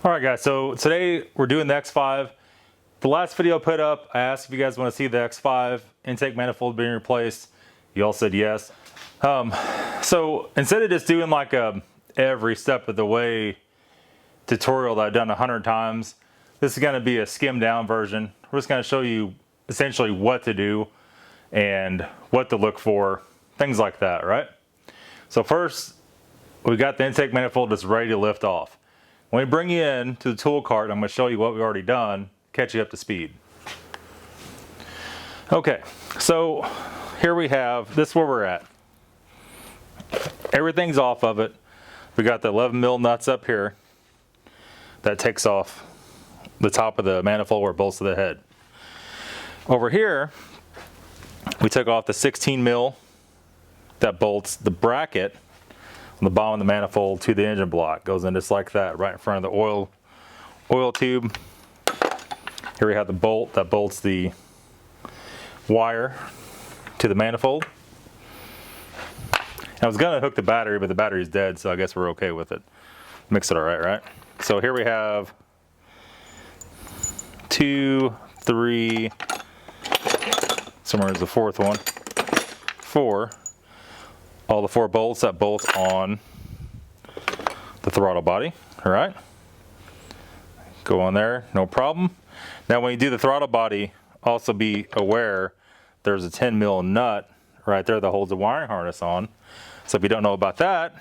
All right, guys, so today we're doing the X5. The last video I put up, I asked if you guys want to see the X5 intake manifold being replaced. You all said yes. So instead of just doing like a every step of the way tutorial that I've done 100 times, this is going to be a skimmed down version. We're just going to show you essentially what to do and what to look for, things like that, right? So first, we got the intake manifold that's ready to lift off. When we bring you in to the tool cart, I'm going to show you what we've already done, catch you up to speed. Okay, so here we have, this is where we're at. Everything's off of it. We got the 11 mil nuts up here. That takes off the top of the manifold where it bolts to the head. Over here, we took off the 16 mil that bolts the bracket on the bottom of the manifold to the engine block. Goes in just like that, right in front of the oil tube. Here we have the bolt that bolts the wire to the manifold. I was gonna hook the battery, but the battery's dead, so I guess we're okay with it. Mix it all right, right? So here we have 2, 3, somewhere is the fourth one, 4. All the 4 bolts that bolt on the throttle body, all right? Go on there, no problem. Now when you do the throttle body, also be aware there's a 10 mil nut right there that holds the wiring harness on. So if you don't know about that,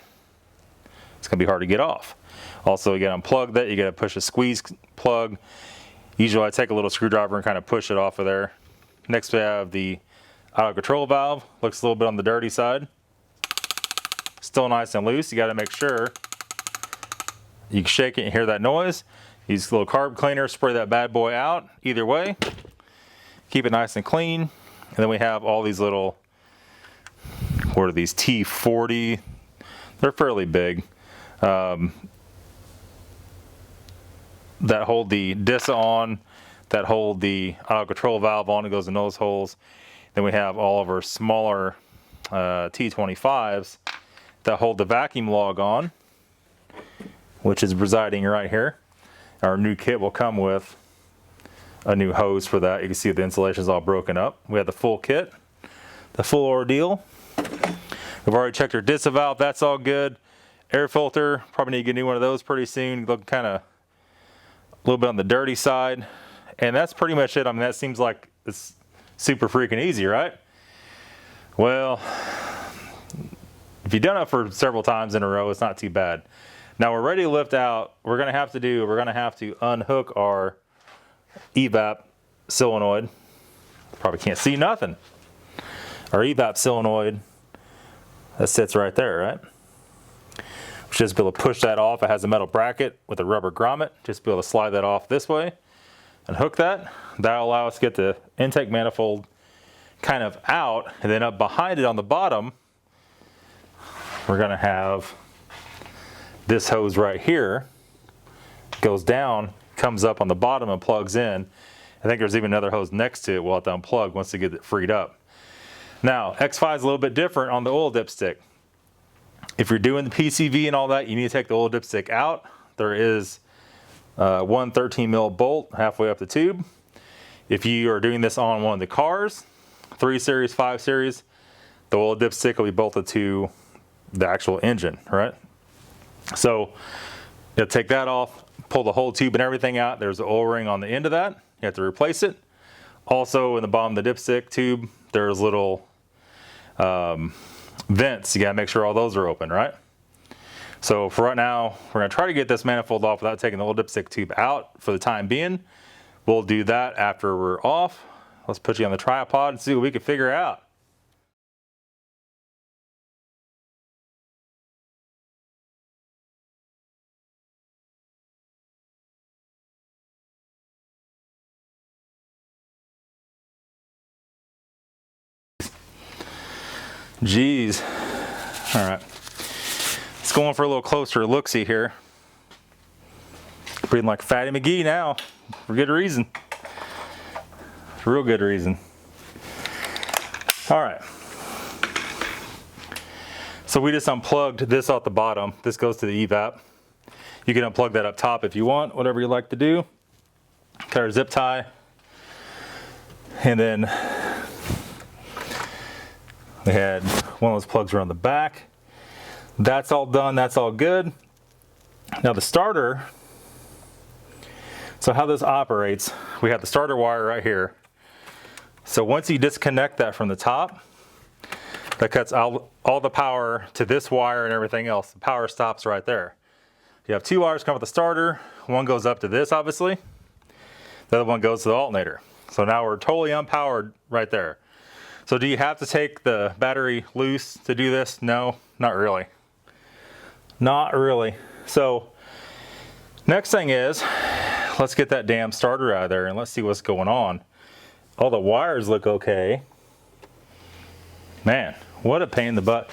it's gonna be hard to get off. Also, you gotta unplug that, you gotta push a squeeze plug. Usually I take a little screwdriver and kind of push it off of there. Next we have the auto control valve. Looks a little bit on the dirty side. Still nice and loose. You gotta make sure you can shake it and hear that noise. Use a little carb cleaner, spray that bad boy out. Either way, keep it nice and clean. And then we have all these little, what are these, T40? They're fairly big. That hold the DISA on, that hold the auto control valve on. It goes in those holes. Then we have all of our smaller T25s that hold the vacuum log on, which is residing right here. Our new kit will come with a new hose for that. You can see the insulation is all broken up. We have the full kit, the full ordeal. We've already checked our DISA valve, that's all good. Air filter, probably need to get a new one of those pretty soon. Look kind of a little bit on the dirty side. And that's pretty much it. I mean, that seems like it's super freaking easy, right? Well, if you've done it for several times in a row, it's not too bad. Now we're ready to lift out. We're gonna have to unhook our Evap Solenoid. Probably can't see nothing. Our Evap Solenoid, that sits right there, right? We should just be able to push that off. It has a metal bracket with a rubber grommet. Just be able to slide that off this way and hook that. That'll allow us to get the intake manifold kind of out, and then up behind it on the bottom, we're gonna have this hose right here, goes down, comes up on the bottom and plugs in. I think there's even another hose next to it we'll have to unplug once to get it freed up. Now, X5 is a little bit different on the oil dipstick. If you're doing the PCV and all that, you need to take the oil dipstick out. There is one 13 mil bolt halfway up the tube. If you are doing this on one of the cars, 3 Series, 5 Series, the oil dipstick will be bolted to the actual engine, right? So you'll take that off, pull the whole tube and everything out. There's an oil ring on the end of that. You have to replace it. Also in the bottom of the dipstick tube, there's little vents. You gotta make sure all those are open, right? So for right now, we're gonna try to get this manifold off without taking the old dipstick tube out for the time being. We'll do that after we're off. Let's put you on the tripod and see what we can figure out. Jeez. All right. Let's go on for a little closer look-see here. Breathing like Fatty McGee now, for good reason. For real good reason. All right. So we just unplugged this off the bottom. This goes to the Evap. You can unplug that up top if you want, whatever you like to do. Cut our zip tie. And then we had one of those plugs around the back. That's all done, that's all good. Now the starter, so how this operates, we have the starter wire right here. So once you disconnect that from the top, that cuts all the power to this wire and everything else. The power stops right there. You have 2 wires come with the starter. One goes up to this, obviously. The other one goes to the alternator. So now we're totally unpowered right there. So do you have to take the battery loose to do this? No, not really. Not really. So next thing is, let's get that damn starter out of there and let's see what's going on. All the wires look okay. Man, what a pain in the butt.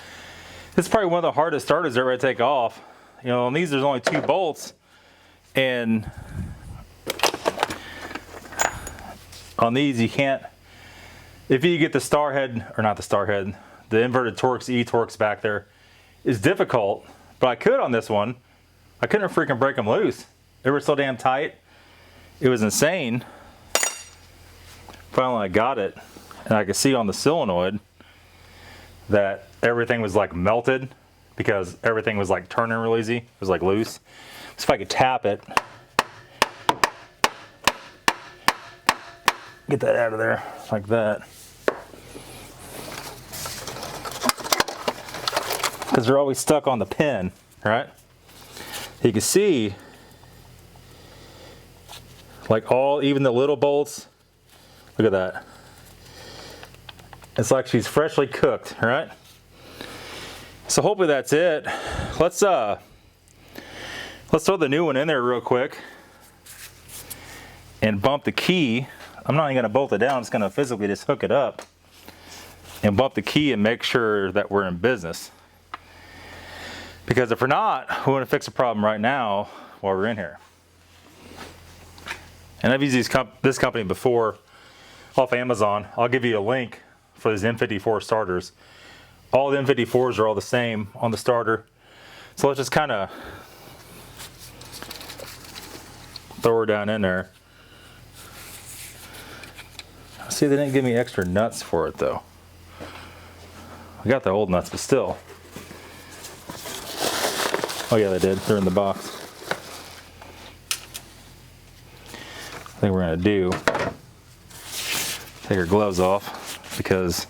This is probably one of the hardest starters ever to take off. You know, on these there's only 2 bolts, and on these you can't, if you get the star head, or not the star head, the inverted Torx, E-Torx back there is difficult, but I could on this one. I couldn't freaking break them loose. They were so damn tight. It was insane. Finally I got it, and I could see on the solenoid that everything was like melted because everything was like turning real easy. It was like loose. So if I could tap it, get that out of there like that. Because they're always stuck on the pin, right? You can see like even the little bolts. Look at that. It's like she's freshly cooked, right? So hopefully that's it. Let's throw the new one in there real quick and bump the key. I'm not even gonna bolt it down, I'm just gonna physically just hook it up and bump the key and make sure that we're in business. Because if we're not, we want to fix the problem right now while we're in here. And I've used this company before off Amazon. I'll give you a link for these M54 starters. All the M54s are all the same on the starter. So let's just kind of throw her down in there. See, they didn't give me extra nuts for it though. I got the old nuts, but still. Oh yeah, they did. They're in the box. I think we're gonna do, take our gloves off because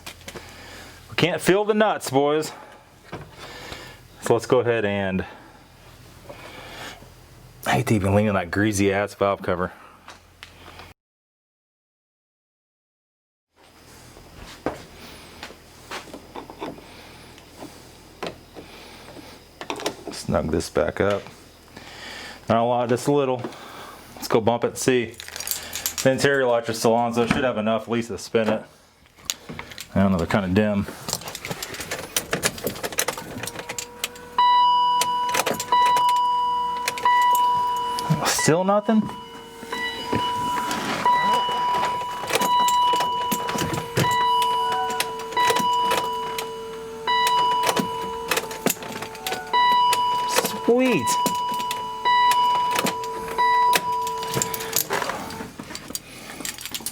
we can't feel the nuts, boys. So let's go ahead and, I hate to even lean on that greasy ass valve cover. Snug this back up. Not a lot, just a little. Let's go bump it and see. The interior lights are still on, so it should have enough at least to spin it. I don't know, they're kind of dim. Still nothing? Sweet.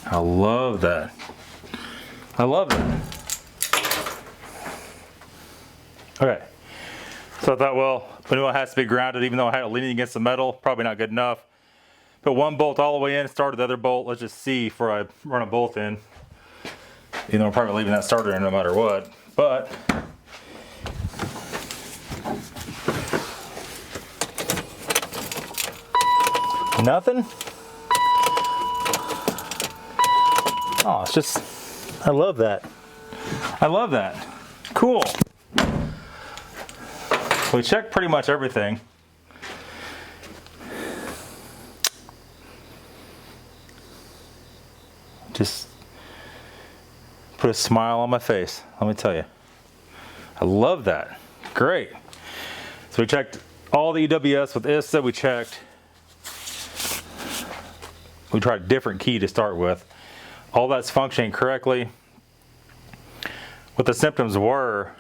I love that. I love that. Okay. So I thought, well, we know it has to be grounded, even though I had it leaning against the metal. Probably not good enough. Put one bolt all the way in, started the other bolt. Let's just see before I run a bolt in. You know, I'm probably leaving that starter in no matter what. But nothing? Oh, it's just, I love that. I love that. Cool. We checked pretty much everything. Just put a smile on my face, let me tell you. I love that. Great. So we checked all the EWS with ISTA. We tried a different key to start with. All that's functioning correctly. What the symptoms started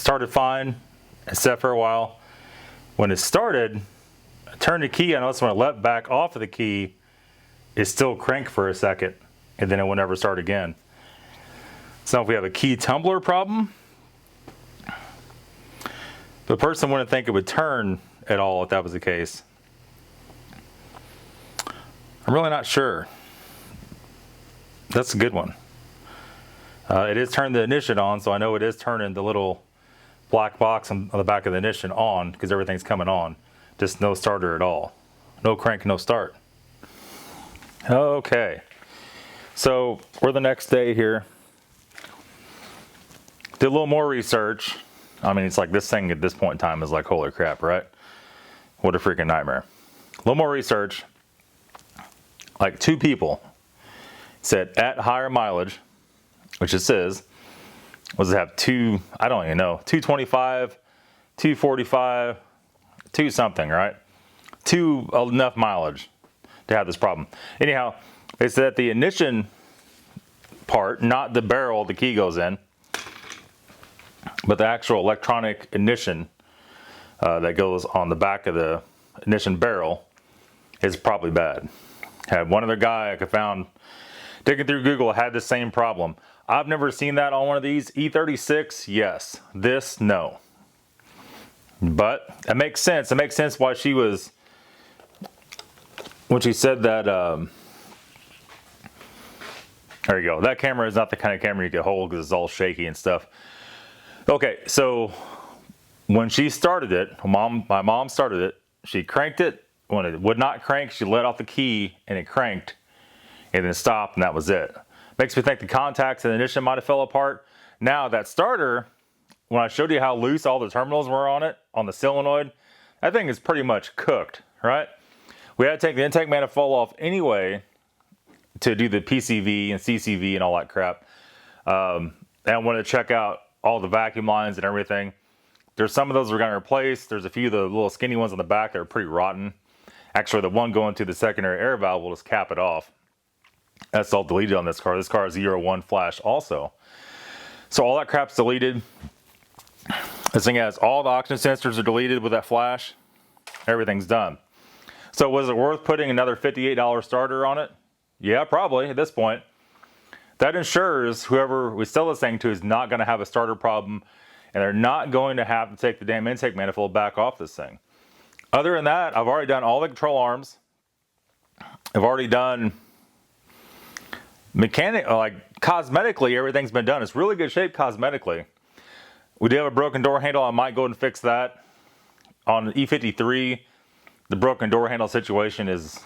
started fine, it set for a while. When it started, I turned the key, I noticed when I let back off of the key, it still cranked for a second, and then it would never start again. So if we have a key tumbler problem, the person wouldn't think it would turn at all if that was the case. I'm really not sure. That's a good one. It is turning the ignition on, so I know it is turning the little black box on the back of the ignition on, because everything's coming on. Just no starter at all. No crank, no start. Okay. So we're the next day here. Did a little more research. I mean, it's like this thing at this point in time is like, holy crap, right? What a freaking nightmare. A little more research. Like 2 people said at higher mileage, which it says, was it have I don't even know, 225, 245, 2 something, right? 2 enough mileage to have this problem. Anyhow, they said the ignition part, not the barrel the key goes in, but the actual electronic ignition that goes on the back of the ignition barrel is probably bad. Had one other guy I found digging through Google had the same problem. I've never seen that on one of these. E36, yes. This, no. But it makes sense. It makes sense why she was, when she said that, there you go. That camera is not the kind of camera you can hold because it's all shaky and stuff. Okay, so when she started it, my mom started it, she cranked it. When it would not crank, she let off the key and it cranked and then stopped, and that was it. Makes me think the contacts and the ignition might have fell apart. Now that starter, when I showed you how loose all the terminals were on it, on the solenoid, that thing is pretty much cooked, right? We had to take the intake manifold off anyway to do the PCV and CCV and all that crap. And I wanted to check out all the vacuum lines and everything. There's some of those we're going to replace. There's a few of the little skinny ones on the back that are pretty rotten. Actually, the one going to the secondary air valve will just cap it off. That's all deleted on this car. This car is Euro 1 flash also. So all that crap's deleted. This thing has all the oxygen sensors are deleted with that flash. Everything's done. So was it worth putting another $58 starter on it? Yeah, probably at this point. That ensures whoever we sell this thing to is not going to have a starter problem, and they're not going to have to take the damn intake manifold back off this thing. Other than that, I've already done all the control arms. I've already done cosmetically, everything's been done. It's really good shape cosmetically. We do have a broken door handle. I might go and fix that. On the E53, the broken door handle situation is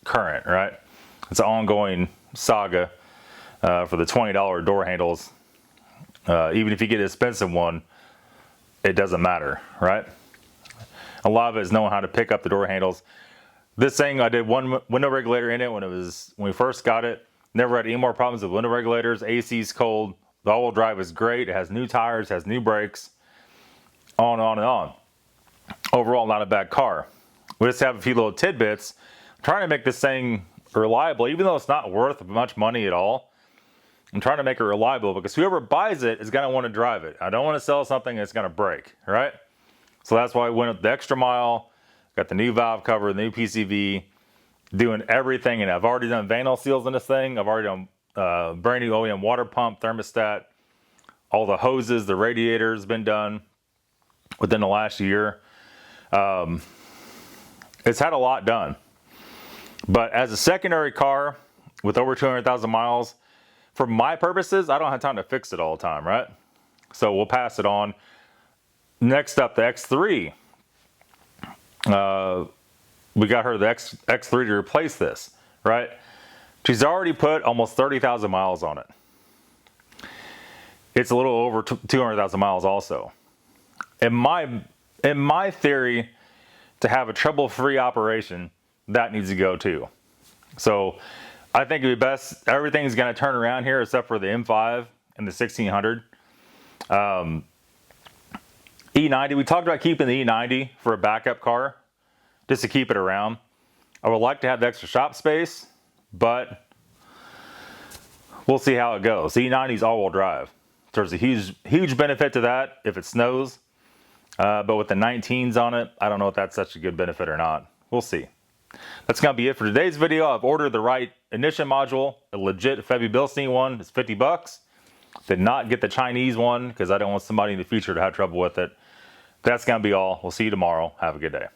current, right? It's an ongoing saga for the $20 door handles. Even if you get an expensive one, it doesn't matter, right? A lot of it is knowing how to pick up the door handles. This thing, I did one window regulator in it when we first got it. Never had any more problems with window regulators. AC's cold. The all-wheel drive is great. It has new tires, has new brakes, on and on and on. Overall, not a bad car. We just have a few little tidbits. I'm trying to make this thing reliable, even though it's not worth much money at all. I'm trying to make it reliable because whoever buys it is going to want to drive it. I don't want to sell something that's going to break, right? So that's why I went up the extra mile, got the new valve cover, the new PCV, doing everything. And I've already done vanal seals in this thing. I've already done brand new OEM water pump, thermostat, all the hoses, the radiators been done within the last year. It's had a lot done. But as a secondary car with over 200,000 miles, for my purposes, I don't have time to fix it all the time, right? So we'll pass it on. Next up, the X3. We got her the X3 to replace this, right? She's already put almost 30,000 miles on it. It's a little over 200,000 miles also. In my theory, to have a trouble-free operation, that needs to go too. So I think it'd be best, everything's going to turn around here except for the M5 and the 1600. E90, we talked about keeping the E90 for a backup car, just to keep it around. I would like to have the extra shop space, but we'll see how it goes. The E90 is all-wheel drive. There's a huge benefit to that if it snows. But with the 19s on it, I don't know if that's such a good benefit or not. We'll see. That's going to be it for today's video. I've ordered the right ignition module, a legit Febby Bilstein one. It's 50 bucks. Did not get the Chinese one because I don't want somebody in the future to have trouble with it. That's going to be all. We'll see you tomorrow. Have a good day.